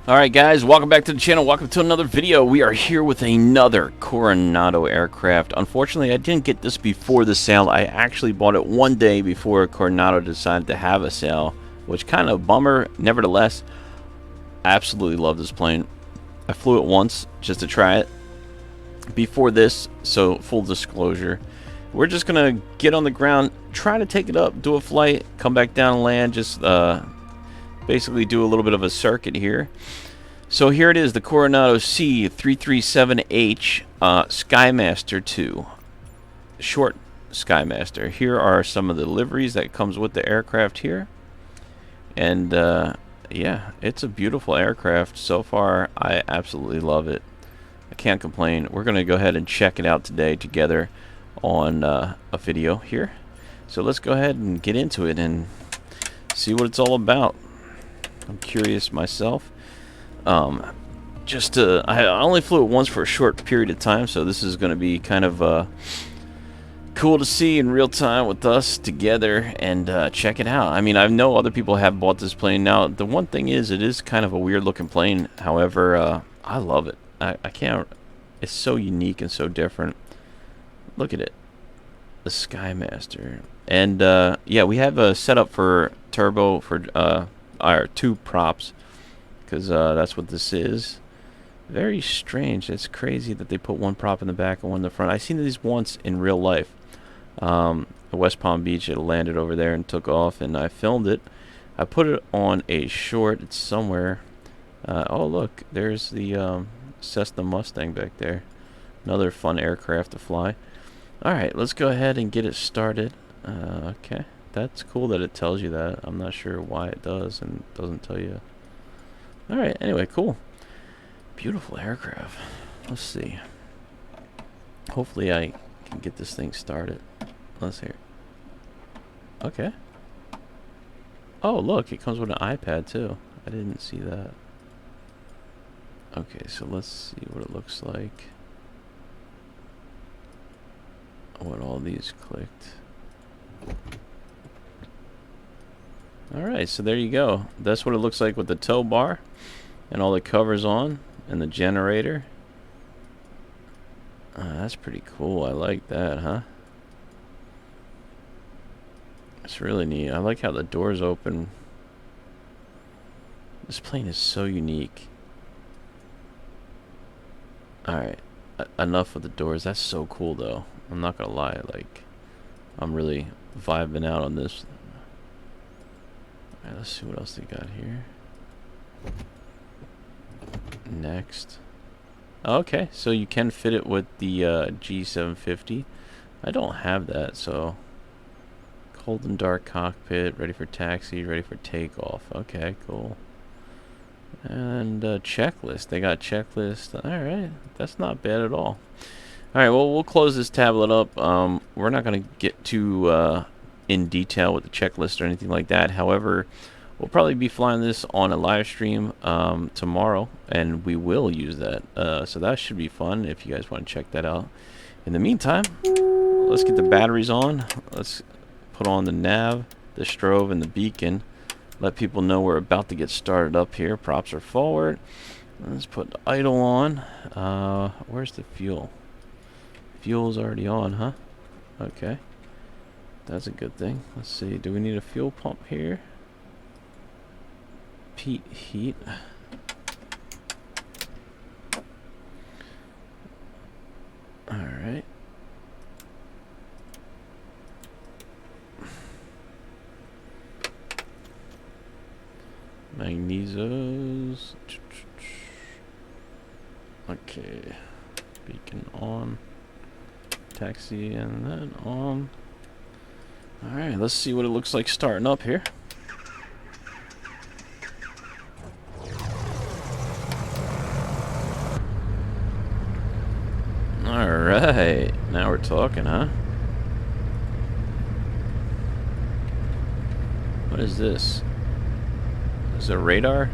Alright guys, welcome back to the channel, welcome to another video. We are here with another Coronado aircraft. Unfortunately, I didn't get this before the sale. I actually bought it one day before Coronado decided to have a sale, which kind of bummer. Nevertheless, I absolutely love this plane. I flew it once just to try it before this, so full disclosure. We're just gonna get on the ground, try to take it up, do a flight, come back down and land, just basically do a little bit of a circuit here. So here it is, the Coronado C337H SkyMaster II, short SkyMaster. Here are some of the liveries that comes with the aircraft here, and yeah, it's a beautiful aircraft so far. I absolutely love it. I can't complain. We're gonna go ahead and check it out today together on a video here. So let's go ahead and get into it and see what it's all about. I'm curious myself. I only flew it once for a short period of time, so this is going to be kind of cool to see in real time with us together and check it out. I mean, I know other people have bought this plane. Now, the one thing is, it is kind of a weird looking plane. However, I love it. I can't. It's so unique and so different. Look at it, the SkyMaster, and yeah, we have a setup for turbo for our two props, because that's what this is. Very strange. It's crazy that they put one prop in the back and one in the front. I've seen these once in real life. West Palm Beach, it landed over there and took off, and I filmed it. I put it on a short. It's somewhere. Oh, look, there's the Cessna Mustang back there. Another fun aircraft to fly. Alright, let's go ahead and get it started. Okay, that's cool that it tells you that. I'm not sure why it does and doesn't tell you. Alright, anyway, cool. Beautiful aircraft. Let's see. Hopefully I can get this thing started. Let's hear. Okay. Oh, look, it comes with an iPad too. I didn't see that. Okay, so let's see what it looks like. What all these clicked. Alright, so there you go. That's what it looks like with the tow bar and all the covers on and the generator. That's pretty cool. I like that, huh? It's really neat. I like how the doors open. This plane is so unique. Alright, enough with the doors. That's so cool though. I'm not gonna lie, like, I'm really vibing out on this. Alright, let's see what else they got here. Next. Okay, so you can fit it with the G750. I don't have that, so cold and dark cockpit, ready for taxi, ready for takeoff. Okay, cool. And checklist. They got checklist. Alright, that's not bad at all. Alright, well, we'll close this tablet up. We're not going to get too in detail with the checklist or anything like that. However, we'll probably be flying this on a live stream tomorrow, and we will use that. So that should be fun if you guys want to check that out. In the meantime, let's get the batteries on. Let's put on the nav, the strobe, and the beacon. Let people know we're about to get started up here. Props are forward. Let's put the idle on. Where's the fuel? Fuel's already on, huh? Okay. That's a good thing. Let's see. Do we need a fuel pump here? Heat. Alright. Magnesios. Okay. Beacon on. Taxi and then on. Alright, let's see what it looks like starting up here. Alright, now we're talking, huh? What is this? Is it a radar?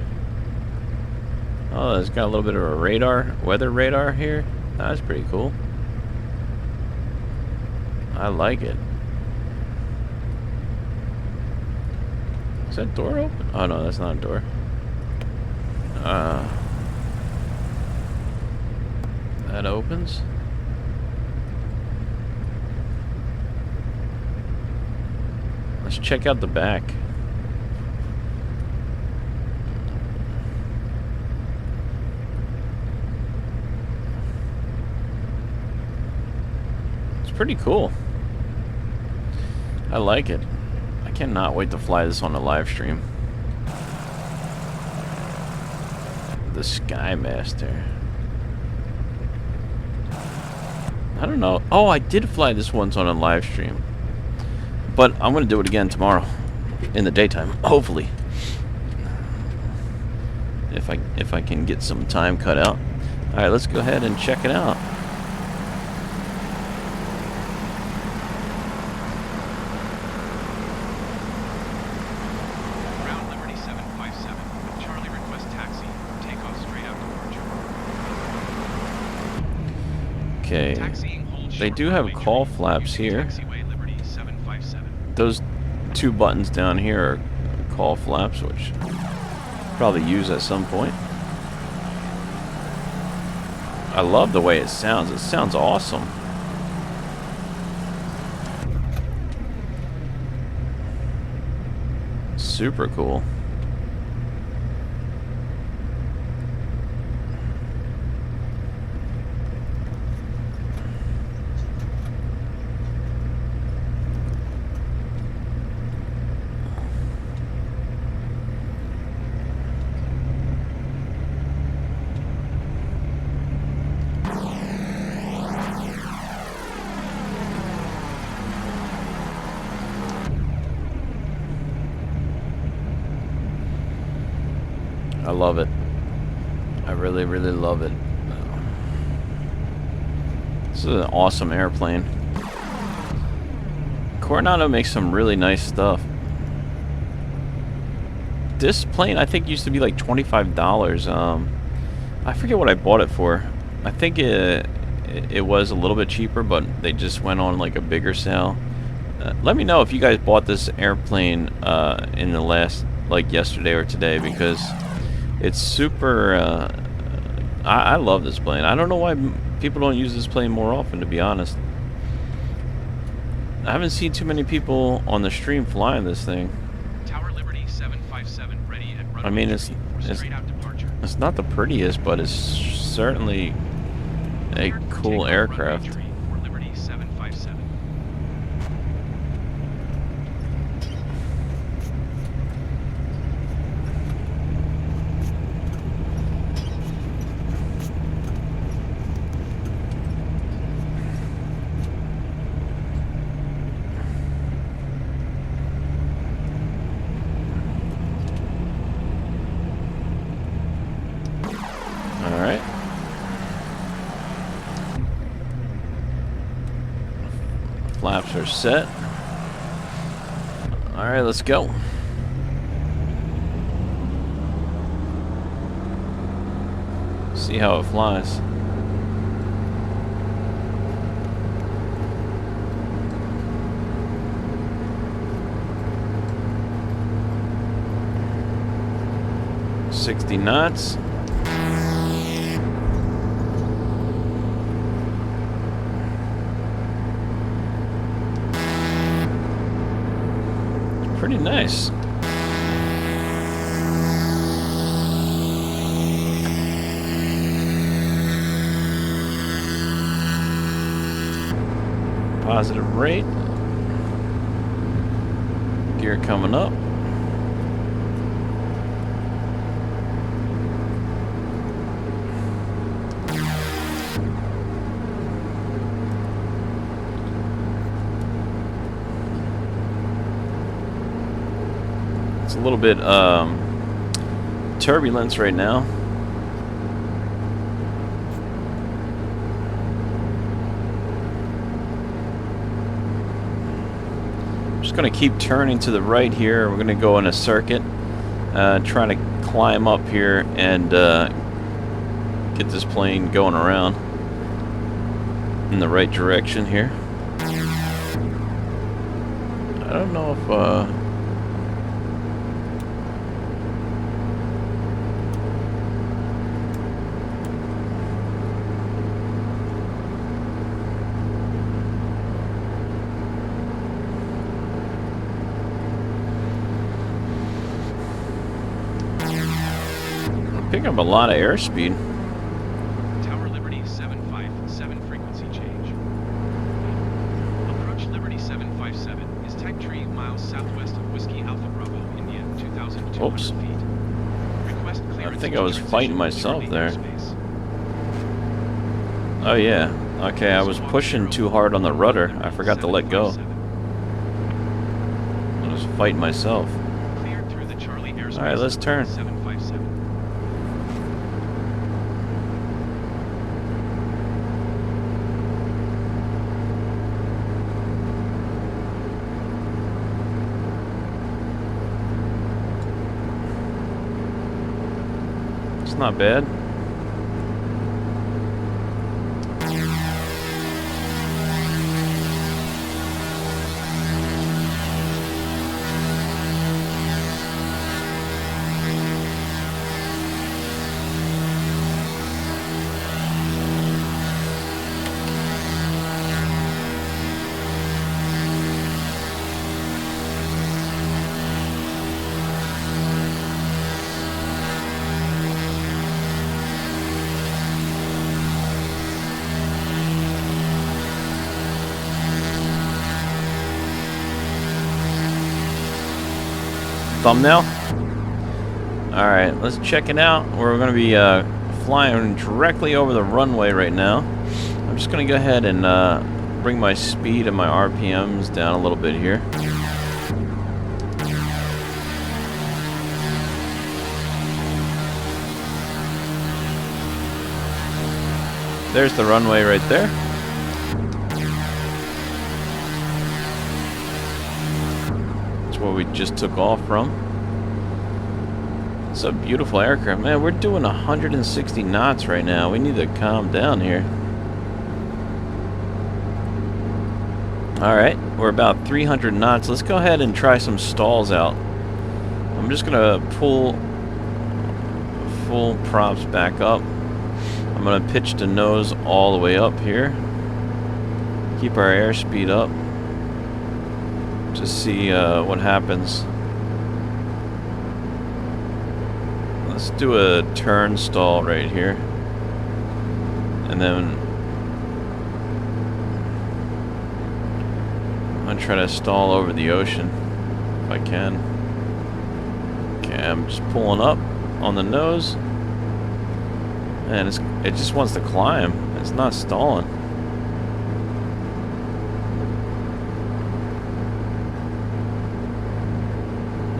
Oh, it's got a little bit of a radar, weather radar here. That's pretty cool. I like it. Is that door open? Oh no, that's not a door. That opens. Let's check out the back. It's pretty cool. I like it. I cannot wait to fly this on a live stream. The SkyMaster. I don't know. Oh, I did fly this once on a live stream. But I'm going to do it again tomorrow. In the daytime, hopefully. If I can get some time cut out. Alright, let's go ahead and check it out. Okay, they do have call flaps here. Those two buttons down here are call flaps, which I'll probably use at some point. I love the way it sounds. It sounds awesome. Super cool. I love it. I really, really love it. This is an awesome airplane. Coronado makes some really nice stuff. This plane, I think, used to be like $25. I forget what I bought it for. I think it was a little bit cheaper, but they just went on like a bigger sale. Let me know if you guys bought this airplane in the last, like yesterday or today, because it's super, I love this plane. I don't know why people don't use this plane more often, to be honest. I haven't seen too many people on the stream flying this thing. Tower Liberty 757 ready at runway. I mean, it's not the prettiest, but it's certainly a cool aircraft. Liberty 757. Alright. Flaps are set. Alright, let's go. See how it flies. $60 knots. Pretty nice. Positive rate. Gear coming up. It's a little bit turbulence right now. I'm just going to keep turning to the right here. We're going to go in a circuit, trying to climb up here and get this plane going around in the right direction here. I don't know if Picking up a lot of airspeed. Tower Liberty 757, frequency change. Approach Liberty 757 is type 3 miles southwest of Whiskey Alpha Bravo, India, 2,200 Oops. feet. Request clearance. I think to I was fighting transition myself to there. airspace. Oh yeah. Okay, I was pushing too hard on the rudder. I forgot to let go. I was fighting myself. Cleared through the Charlie airspace. Alright, let's turn. 757. It's not bad. Thumbnail? Alright, let's check it out. We're going to be flying directly over the runway right now. I'm just going to go ahead and bring my speed and my RPMs down a little bit here. There's the runway right there. That's where we just took off from. It's a beautiful aircraft. Man, we're doing 160 knots right now. We need to calm down here. Alright, we're about 300 knots. Let's go ahead and try some stalls out. I'm just going to pull full props back up. I'm going to pitch the nose all the way up here. Keep our airspeed up. Just see what happens. Let's do a turn stall right here. And then I'm going to try to stall over the ocean if I can. Okay, I'm just pulling up on the nose. And it just wants to climb. It's not stalling.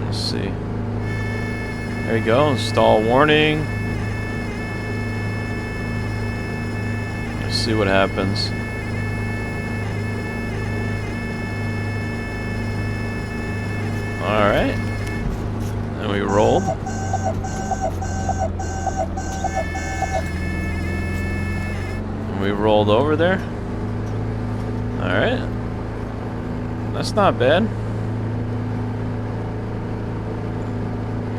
Let's see. There you go. Stall warning. Let's see what happens. Alright. And we rolled. We rolled over there. Alright. That's not bad.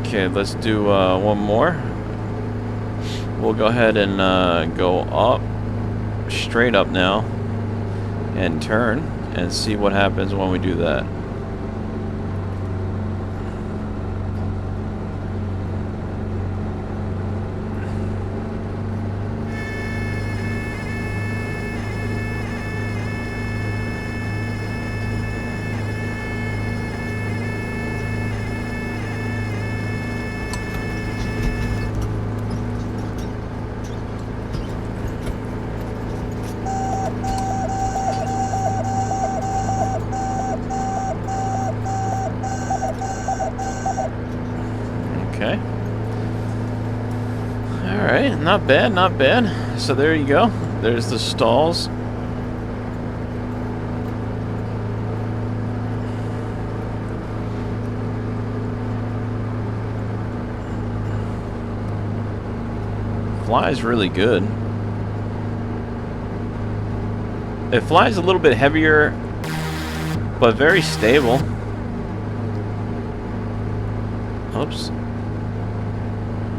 Okay, let's do one more. We'll go ahead and go up, straight up now, and turn, and see what happens when we do that. Okay. Alright, not bad, not bad. So there you go. There's the stalls. Flies really good. It flies a little bit heavier, but very stable. Oops.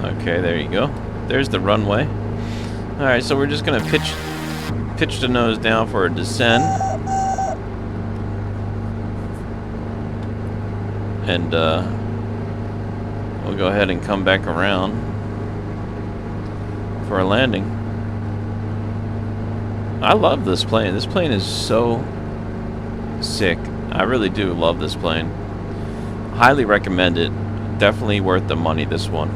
Okay, there you go. There's the runway. Alright, so we're just gonna pitch the nose down for a descend. And we'll go ahead and come back around. for a landing. I love this plane. This plane is so sick. I really do love this plane. Highly recommend it. Definitely worth the money, this one.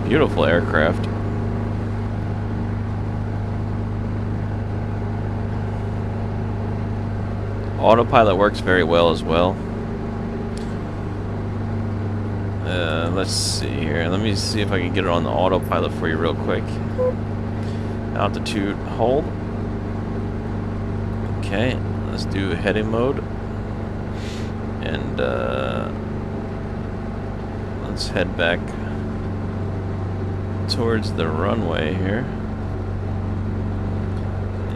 Beautiful aircraft. Autopilot works very well as well. Let's see here. Let me see if I can get it on the autopilot for you real quick. Altitude, hold. Okay, let's do heading mode. And let's head back towards the runway here.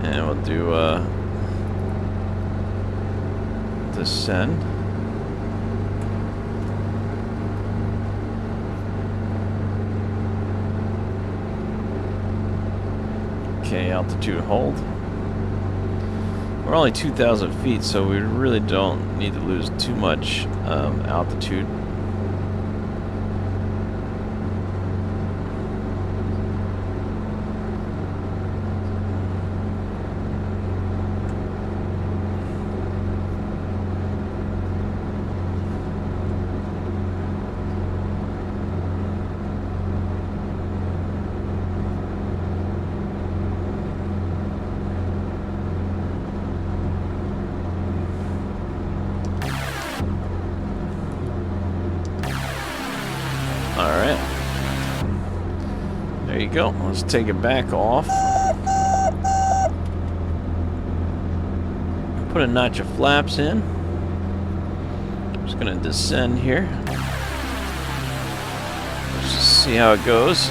And we'll do descend. Okay, altitude hold. We're only 2,000 feet, so we really don't need to lose too much altitude. Alright. There you go. Let's take it back off. Put a notch of flaps in. Just gonna descend here. Let's just see how it goes.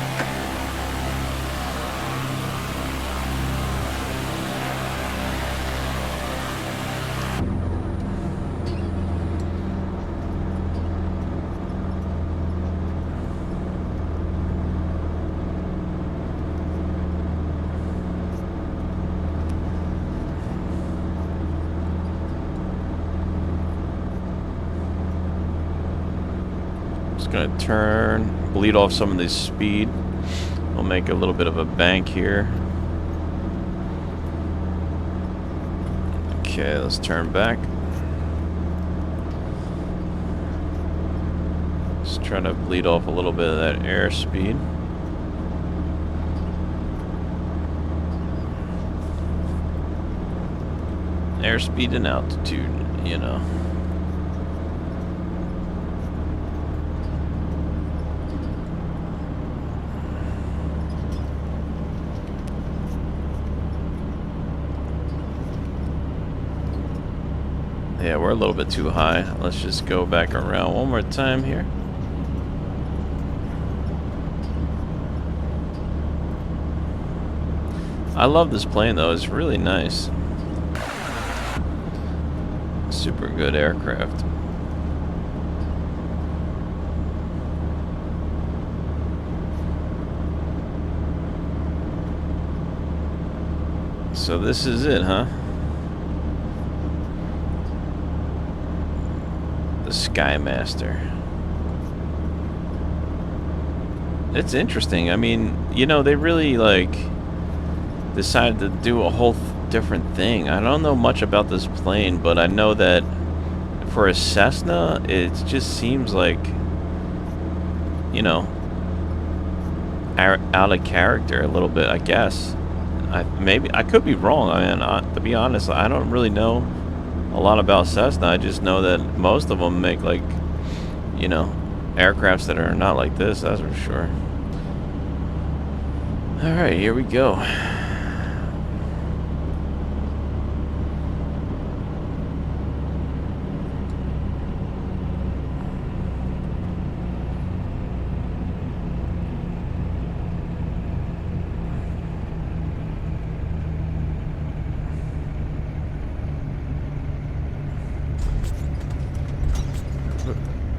Gonna turn, bleed off some of this speed. We'll make a little bit of a bank here. Okay, let's turn back. Let's try to bleed off a little bit of that airspeed. Airspeed and altitude, you know. Yeah, we're a little bit too high. Let's just go back around one more time here. I love this plane though, it's really nice. Super good aircraft. So this is it, huh? The SkyMaster. It's interesting. I mean, you know, they really like decided to do a whole different thing. I don't know much about this plane, but I know that for a Cessna, it just seems like, you know, out of character a little bit, I guess. Maybe I could be wrong. I mean, to be honest, I don't really know a lot about Cessna. I just know that most of them make, like, you know, aircrafts that are not like this, that's for sure. Alright, here we go.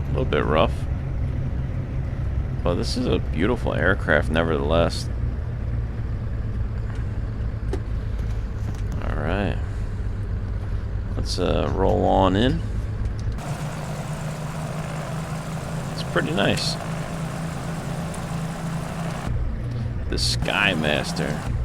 A little bit rough, but this is a beautiful aircraft nevertheless. Alright, let's roll on in. Let's Pretty nice. The SkyMaster.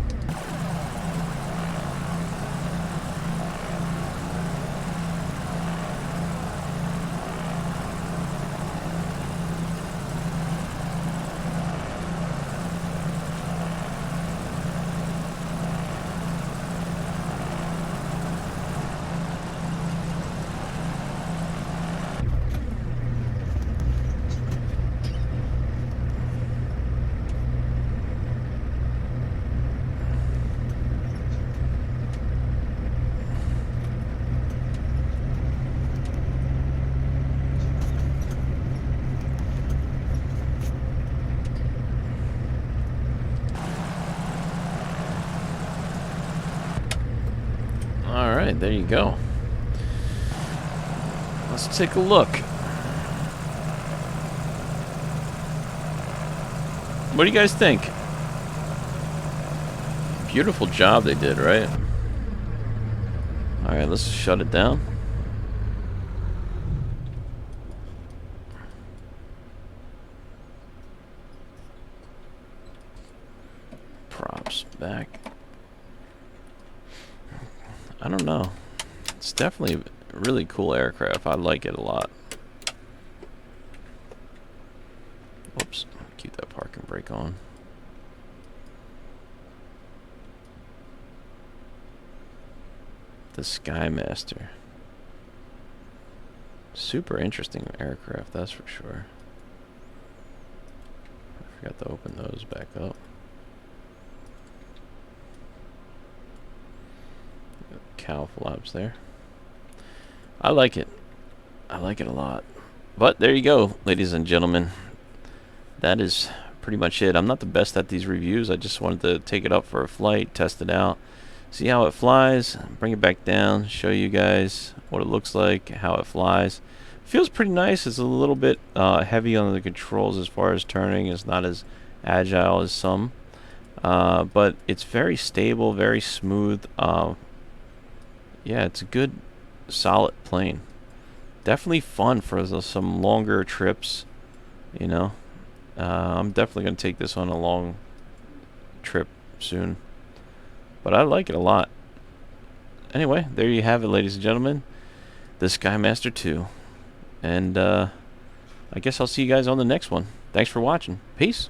Alright, there you go. Let's take a look. What do you guys think? Beautiful job they did, right? Alright, let's shut it down. Props back. I don't know. It's definitely a really cool aircraft. I like it a lot. Whoops. Keep that parking brake on. The SkyMaster. Super interesting aircraft, that's for sure. I forgot to open those back up. Cow flaps there. I like it. I like it a lot. But there you go, ladies and gentlemen. That is pretty much it. I'm not the best at these reviews. I just wanted to take it up for a flight, test it out, see how it flies, bring it back down, show you guys what it looks like, how it flies. Feels pretty nice. It's a little bit heavy on the controls as far as turning. It's not as agile as some. But it's very stable, very smooth. Yeah, it's a good, solid plane. Definitely fun for some longer trips, you know. I'm definitely going to take this on a long trip soon. But I like it a lot. Anyway, there you have it, ladies and gentlemen. The SkyMaster II. And I guess I'll see you guys on the next one. Thanks for watching. Peace.